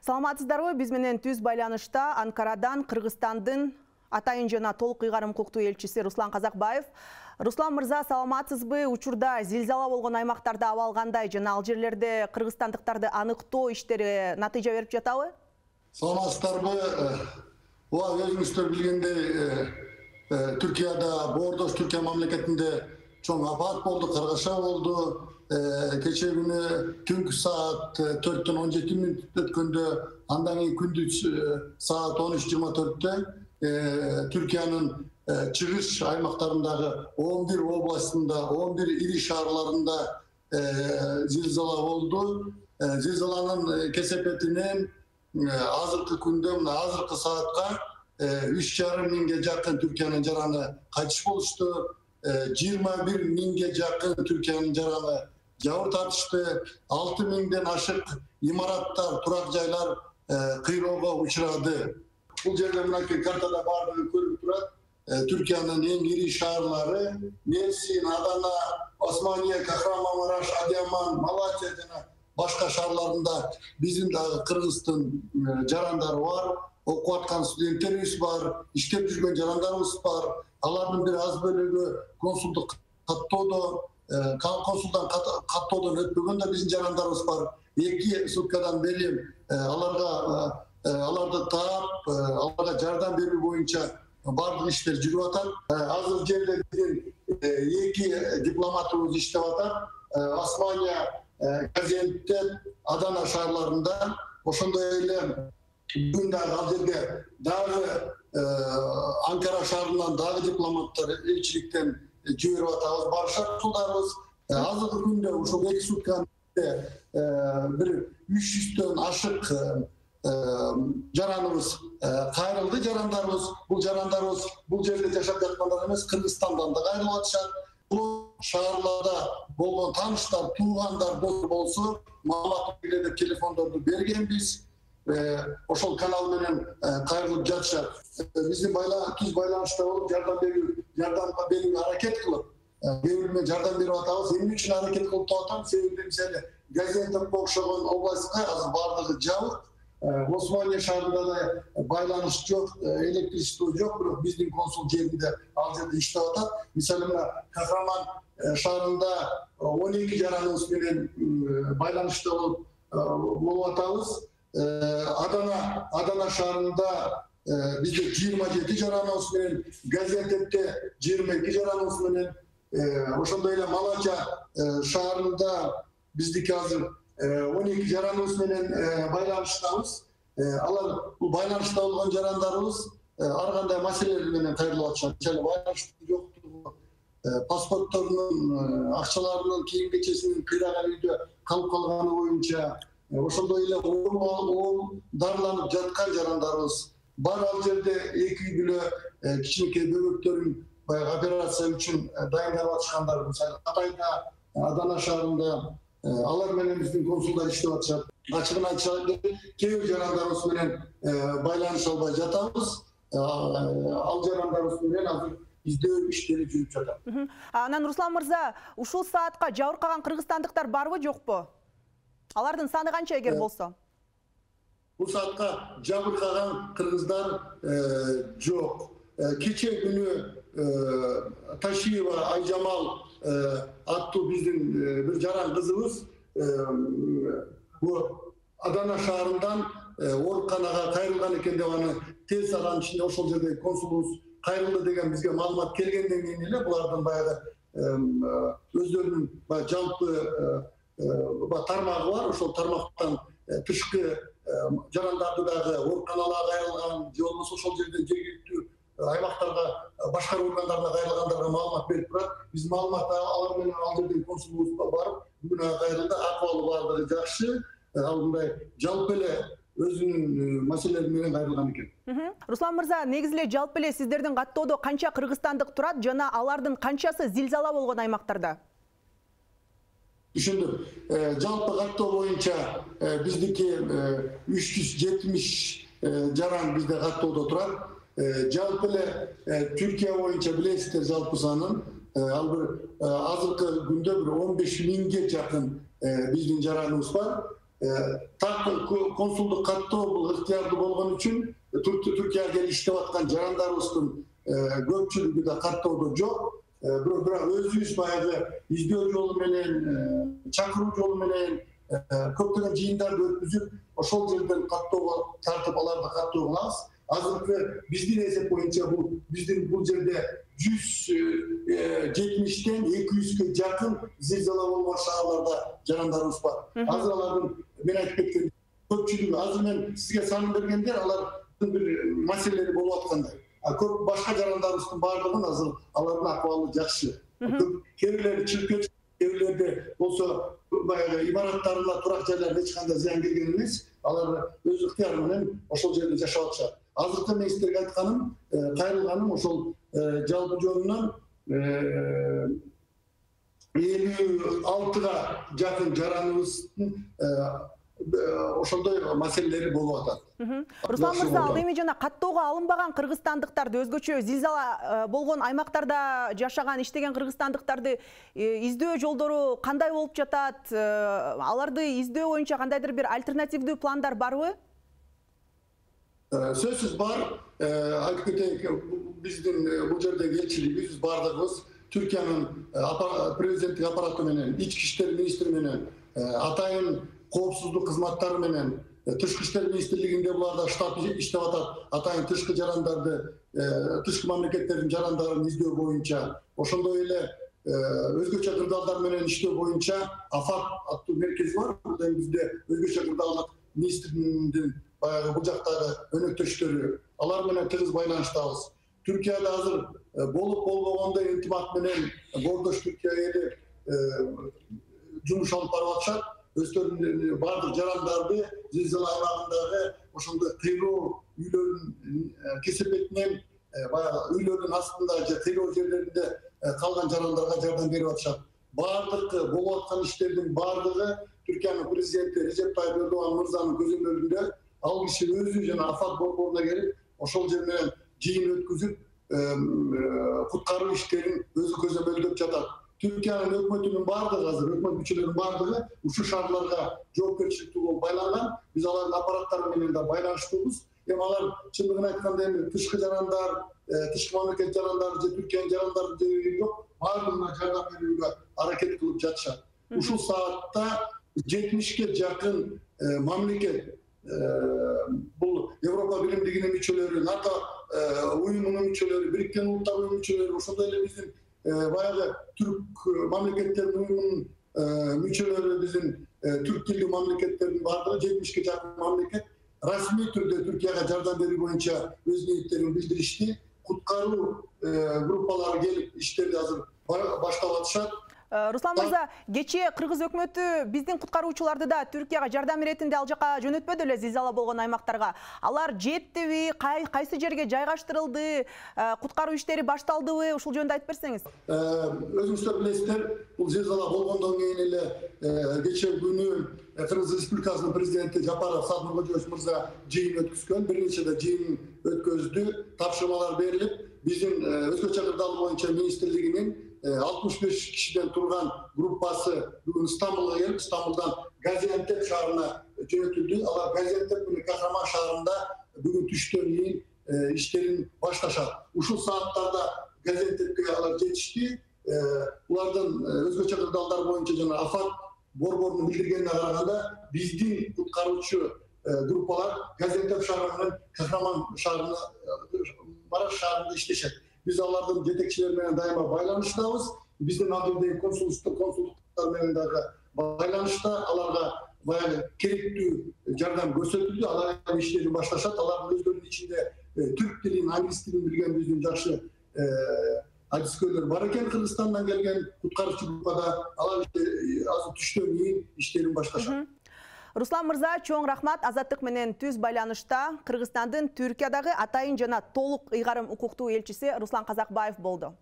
Саламатсыздарбы, биз менен түз байланышта Анкарадан Кыргызстандын атайын жана толук ыйгарым укуктуу элчиси Руслан Казакбаев. Руслан мырза, саламатсызбы? Учурда зилзала болгон аймактарда абал кандай жана ал жерлерде кыргызстандыктарды аныктоо иштери натыйжа берип жатабы? Саламатсыздарбы? Өзүңүздөр билгендей, Түркияда, Боордош Түркия мамлекетинде чоң апат болду, каргаша болду. Keçe günü түнкү saat 4'ten 17 minut ötkөндө, andan kийин күндүз saat 13:24'te Türkiyanın çıkış aymaklarındaki 11 oblasında, 11 iri şehirlerinde zilzala oldu. Zilzalanın kesepetinin azırkı günde, azırkı saatka 3,5 minge jakın Türkiyanın jaranı kaçış boluştu. 21 minge jakın Türkiyanın jaranı jabыр татышты. 6 mingden aşık imaratlar, turak jaylar kıyroğga uçuradı. Bu жерде мынакей картада бардыгы көрүнүп турат. Türkiyanın en iri şehirleri Mersin, Adana, Osmaniye, Kahramanmaraş, Adıyaman, Malatya jana başka şehirlerinde bizim de Kırgızstan jarandары var. Okup atkan studentlerimiz var, işlep жүрген жарандарыбыз var. Алардын bir az bölügü konsulduk kаттоодо, konsuldan kаттоодон өтпөгөн да bizim жарандарыбыз var. 2 sutkadan beri alarda taap, alarda jardam berүү boyunca bardык иштер жүрүп атат. Азыр жерде биздин 2 дипломатыбыз иштеп атат. Османия, Gaziantep, Adana şehirlerinde. Ошондой эле бүгүн дагы ал жерге дагы Ankara шаарынан дагы дипломаттар элчиликтен жиберип атабыз, барышат ушулдарыбыз. Азыркы күндө ушул 2 сутканын бир 300'төн ашык жараныбыз кайрылды, жарандарыбыз. Бул жарандарыбыз бул жерде жашап жаткандар эмес, Кыргызстандан да кайрылып атышат. Бул шаарларда болгон тааныштар, туугандар болсо, маалымат берип телефондорду бергенбиз. Ошол канал менен кайрылып жатышат. Биздин түз байланышта болуп жардамга берүүгө аракет кылып, берүүгө жардам берип атабыз. Эмне үчүн аракет кылып атам? Себеби мисалы Gaziantep'e окшогон областка азыр бардыгы жабык. Osmaniye şehrinde de байланыш yok, elektrikçi yok. Bırak bizim konsul yerinde alcada işte atat. Mesela Kahraman şehrinde 12 jaranımız bilen байланышta olup atağız. Adana şehrinde bizde 27 jaranımız bilen, Gaziantep'te 22 jaranımız bilen, oşandayla Malatya şehrinde bizdeki hazır 12 jaranımız bilen байланыштабыз. Алар bu байланышта болгон жарандарыбыз ар кандай маселелер менен кайрылып атышат. Мисалы байланыш жоктугу, паспортторунун, акчаларынын, кийим-кечесинин кыйраган үйдө калып калганы боюнча ошондой эле дарланып жаткан жарандарыбыз бар. Ал жерде 2 үй бүлө кичинекей бөбөктөрүн операция үчүн дайындап атышкандар. Мисалы Кытайда, Adana шаарында алар менен биздин консулдар иштеп атышат. Açıkın açıkçası keyu jarandarыбыз менен байланыша албай жатабыз. Ал jaranдарыбыз менен азыр издөө иштери жүрүп жатат. Анан Руслан мырза, ушул саатка жабыркаган кыргызстандыктар барбы, жокпу? Алардын саны канча эгер болсо? Бул саатка жабыркаган кыргыздар жок. Кече күнү Ташиева Айжамал аттуу биздин бир жаран кызыбыз bu Adana şehrinden Orkan'a kayırılgan eken de onu tez alan içinde oşol yerde konsulumuz kayırıldı degen bizge malumat kelgenden keyin bulardan bayağı özlerinin jalpı tarmağı var. Oşol tarmaktan tışkı jarandardı dağı Orkan'a kayırılgan yolumuz oşol yerde jергиликтүү аймактарга башкаруу органдарына кайрылгандарга маалымат берип турат. Биз маалымат алар менен ал жерден консулубузга барып, бүгүн кайрылды, акыбалы бардыгы жакшы. Алындай жалпы эле өзүнүн маселелери менен кайрылган экен. Руслан мырза, негизи эле жалпы эле сиздердин каттоодо канча кыргызстандык турат жана алардын канчасы зилзала болгон аймактарда? Түшүндүм. Жалпы каттоо боюнча биздики 370 жаран бизде каттоодо турат. Жалпы эле Türkiye боюнча билесиздер жалпы санын ал бир азыркы күндө бир 15 миңге жакын биздин жараныбыз бар. konsulduk kаттоо ыктыярдуу болгон үчүн Түркияга келип иштеп аткан жарандарыбыздын көпчүлүгү да каттоодо жок. Бирок өзүбүз баягы издөө жолу менен, чакыруу жолу менен көптөгөн жыйындарды өткүзүп, ошол жерден каттоого тартып аларды каттоо кылабыз. Азыркы биздин эсеп боюнча бул жерде 170-тен 200-гө жакын зилзала болгон шаарларда жарандарыбыз бар. Азыр алардын мен айтып кеткен көпчүлүгү, азыр мен сизге санын бергендер, алардын бир маселелери болуп аткандай. Көп башка жарандарыбыздын баардыгын азыр алардын акыбалы жакшы. Кээ чиркөч, кээ болсо баягы имараттарына, турак жайларына эч кандай зыян келген эмес. Алар өз ыктыяры менен ошол жерде жашап атышат. Азыркы мен сиздерге айтканым, кайрылганым ошол жалпы жөнүнөн 56-га жакын жараныбыздын ошондой маселелери болуп атат. Руслан мырза, ал эми жана каттоого алынбаган кыргызстандыктарды, өзгөчө зилзала болгон аймактарда жашаган, иштеген кыргызстандыктарды издөө жолдору кандай болуп жатат? Аларды издөө боюнча кандайдыр бир альтернативдүү пландар барбы? Сөзсүз бар. Айтып кетейик, биздин бул жердеги элчилигибиз бардыгыбыз Түркиянын президенттик аппараты менен, ички иштер министри менен, атайын коопсуздук кызматтары менен, тышкы иштер министрлигинде буларда штаб иштеп атат. Атайын тышкы жарандарды, тышкы мамлекеттердин жарандарын издөө боюнча, ошондой эле өзгөчө кырдаалдар менен иштөө боюнча АФАД аттуу меркези бар. Бизде өзгөчө кырдаалдык министрдин баягы бул жактагы өнөктөштөрү, алар менен тыгыз байланыштабыз. Түркияда азыр болуп болбогондой интимак менен Бордош Түркия эли жумуш алып барып атышат. Өздөрүнүн бардык жарандарды зилзала аймагындагы ошондой кыйроо үйлөрдүн кесепетинен, баягы үйлөрдүн астында же кыйроо жерлеринде калган жарандарга жардам берип атышат. Бардык болуп аткан иштердин бардыгы Түркиянын президенти Режеп Тайып Эрдоган мырзанын көзөмөлүндө. Ал киши өзү жана АФАД борборуна келип, ошол жер менен жыйын өткүзүп, куткаруу иштерин өзү көзөмөлдөп жатат. Түркиянын өкмөтүнүн бардыгы, азыр өкмөт мүчөлөрүнүн бардыгы ушул шаарларга жоопкерчиликтүү болуп байланган. Биз алардын аппараттары менен да байланыштуубуз. Эми алар чындыгын айтканда эми тышкы жарандар, тышкы мамлекет жарандары же Түркиянын жарандары деген жок, баардыгына жардам берүүгө аракет кылып жатышат. Ушул саатта 70-ге жакын мамлекет, бул Европа биримдигинин мүчөлөрү, НАТО уюмунун мүчөлөрү, Бириккен Улуттар уюмунун мүчөлөрү, ошондой эле биздин баягы түрк мамлекеттердин уюмунун мүчөлөрү, биздин түрк тилдүү мамлекеттердин бардыгы 70-ге жакын мамлекет расмий түрдө Түркияга жардам берүү боюнча өз ниеттерин билдиришти. Куткаруу группалары келип иштерди азыр баштап атышат. Руслан мырза, кечээ кыргыз өкмөтү биздин куткаруучуларды да Түркияга жардам иретинде ал жака жөнөтпөдү эле зилзала болгон аймактарга. Алар жеттиби, кайсы жерге жайгаштырылды, куткаруу иштери башталдыбы? Ушул жөнүндө айтып берсеңиз. Өзүңүздөр билесиздер, бул зилзала болгондон кийин эле кечээ күнү Кыргыз Республикасынын президенти Жапаров Садмуркожоевич мырза жыйын өткүзгөн, бир нече да жыйын өткөздү, тапшырмалар берилип, биздин өзгөчө кырдаал боюнча министрлигинин 65 кишиден турган группасы бүгүн Стамбулга келип, Стамбулдан Газиантеп шаарына жөнөтүлдү. Алар Газиантеп менен Кахраман шаарында бүгүн түштөн кийин иштерин башташат. Ушул сааттарда Газиантепке алар жетишти. Булардын өзгөчө кырдаалдар боюнча жана АФАД борборунун билдиргенине караганда биздин куткаруучу группалар Газиантеп шаары менен Кахраман шаарына, Мараш шаарында иштешет. Биз алардын жетекчилери менен дайыма байланыштабыз. Биздин алдыдагы консулдуктар менен дагы байланышта, аларга баягы керектүү жардам көрсөтүлдү. Алар иштерин башташат. Алардын өздөрүнүн ичинде түрк тилин, англис тилин билген биздин жакшы адискерлер бар экен. Кыргызстандан келген куткаруучу группада алар азыр түштөн кийин иштерин башташат. Руслан мырза, чоң рахмат. Азаттык менен түз байланышта Кыргызстандын Түркиядагы атайын жана толук ыйгарым укуктуу элчиси Руслан Казакбаев болду.